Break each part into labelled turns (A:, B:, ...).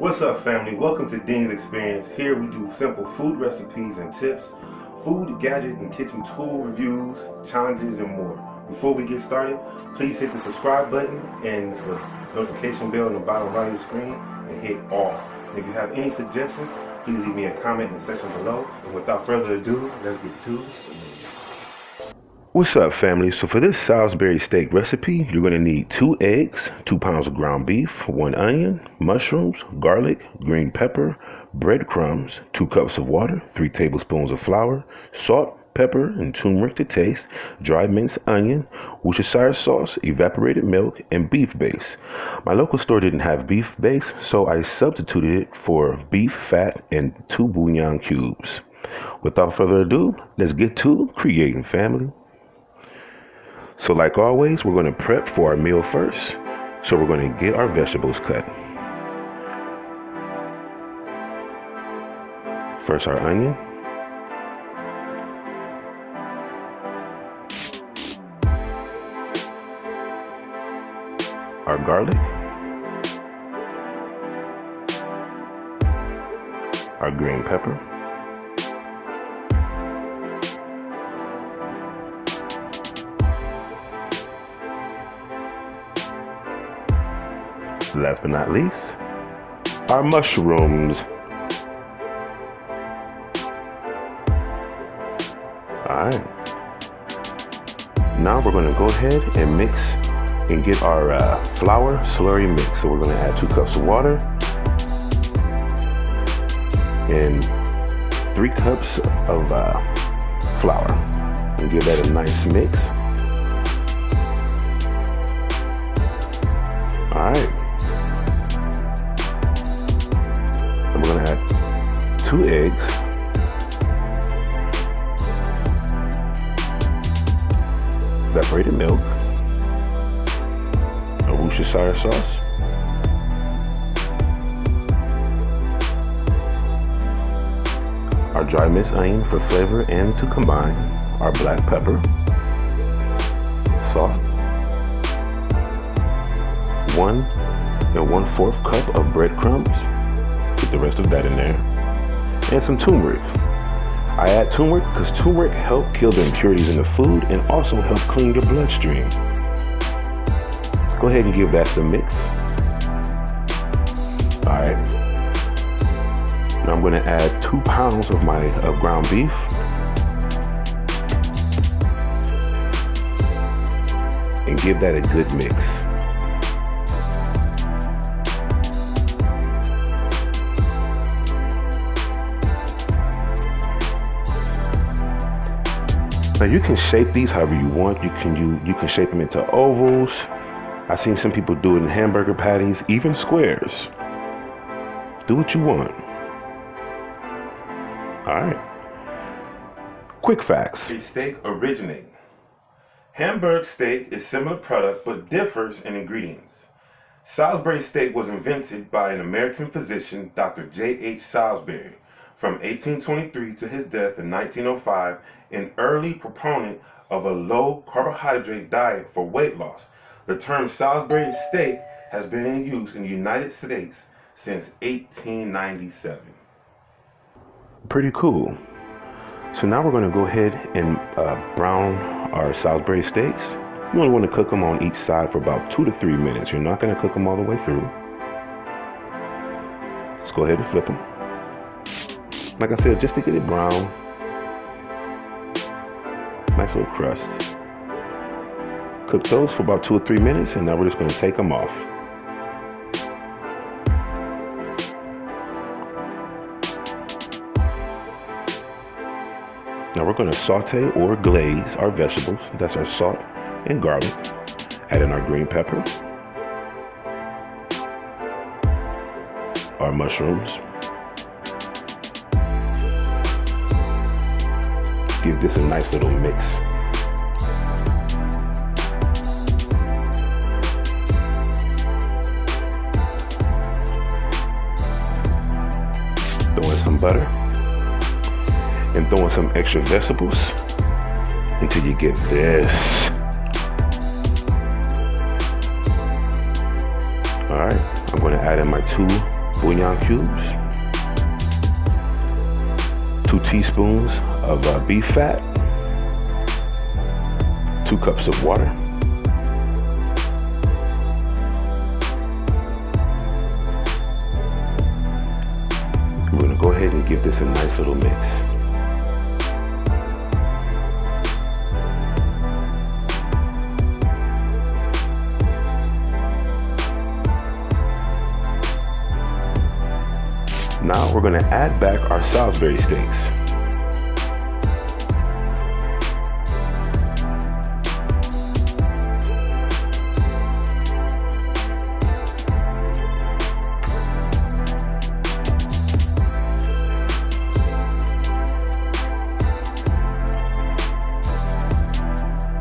A: What's up, family? Welcome to Ddins Xperience. Here we do simple food recipes and tips, food, gadget, and kitchen tool reviews, challenges, and more. Before we get started, please hit the subscribe button and the notification bell on the bottom right of the screen and hit all. And if you have any suggestions, please leave me a comment in the section below. And without further ado, let's get to the menu.
B: What's up, family? So for this Salisbury steak recipe, you're going to need 2 eggs, 2 pounds of ground beef, 1 onion, mushrooms, garlic, green pepper, breadcrumbs, 2 cups of water, 3 tablespoons of flour, salt, pepper, and turmeric to taste, dry minced onion, Worcestershire sauce, evaporated milk, and beef base. My local store didn't have beef base, so I substituted it for beef fat and 2 bunion cubes. Without further ado, let's get to creating, family. So like always, we're going to prep for our meal first. So we're going to get our vegetables cut. First, our onion. Our garlic. Our green pepper. Last but not least, our mushrooms. Alright. Now we're going to go ahead and mix and get our flour slurry mix. So we're going to add 2 cups of water and 3 cups of flour and give that a nice mix. Alright. We're going to add 2 eggs, evaporated milk, a Worcestershire sauce, our dry minced onion for flavor and to combine, our black pepper, salt, 1 1/4 cup of breadcrumbs. Get the rest of that in there, and some turmeric. I add turmeric because turmeric helps kill the impurities in the food and also help clean your bloodstream. Go ahead and give that some mix. Alright. Now I'm going to add 2 pounds of my ground beef. And give that a good mix. Now you can shape these however you want. You can shape them into ovals. I've seen some people do it in hamburger patties, even squares. Do what you want. Alright. Quick facts.
A: A steak originate. Hamburg steak is similar product but differs in ingredients. Salisbury steak was invented by an American physician, Dr. J.H. Salisbury, from 1823 to his death in 1905, an early proponent of a low carbohydrate diet for weight loss. The term Salisbury steak has been in use in the United States since 1897.
B: Pretty cool. So now we're going to go ahead and brown our Salisbury steaks. You only want to cook them on each side for about 2 to 3 minutes. You're not going to cook them all the way through. Let's go ahead and flip them. Like I said, just to get it brown. Nice little crust. Cook those for about 2 or 3 minutes, and now we're just going to take them off. Now we're going to saute or glaze our vegetables. That's our salt and garlic. Add in our green pepper, our mushrooms. Give this a nice little mix. Throw in some butter and throw in some extra vegetables until you get this. Alright, I'm going to add in my 2 bunion cubes, 2 teaspoons of beef fat, 2 cups of water, we're going to go ahead and give this a nice little mix. Now we're going to add back our Salisbury steaks.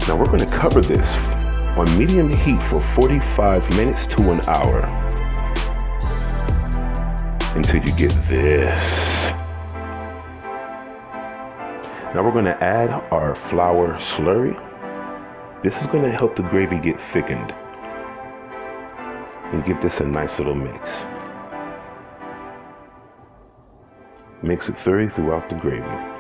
B: Now we're going to cover this on medium heat for 45 minutes to an hour until you get this. Now we're going to add our flour slurry. This is going to help the gravy get thickened and give this a nice little mix. Mix it thoroughly throughout the gravy.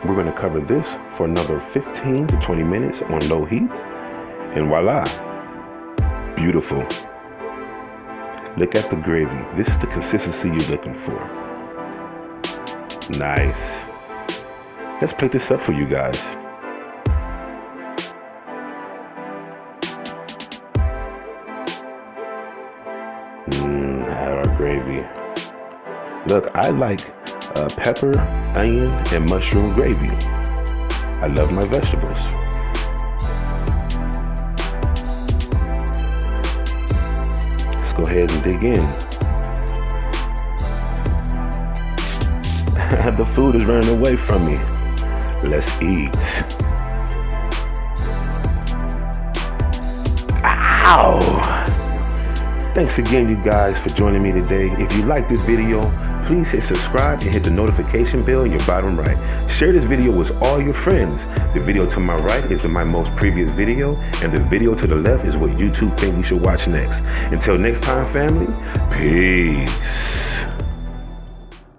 B: We're going to cover this for another 15 to 20 minutes on low heat, and voila, beautiful. Look at the gravy. This is the consistency you're looking for. Nice. Let's plate this up for you guys. Add our gravy. Look, I like pepper, onion, and mushroom gravy. I love my vegetables. Let's go ahead and dig in. The food is running away from me. Let's eat. Ow! Thanks again, you guys, for joining me today. If you like this video, please hit subscribe and hit the notification bell in your bottom right. Share this video with all your friends. The video to my right is my most previous video, and the video to the left is what YouTube think you should watch next. Until next time, family, peace.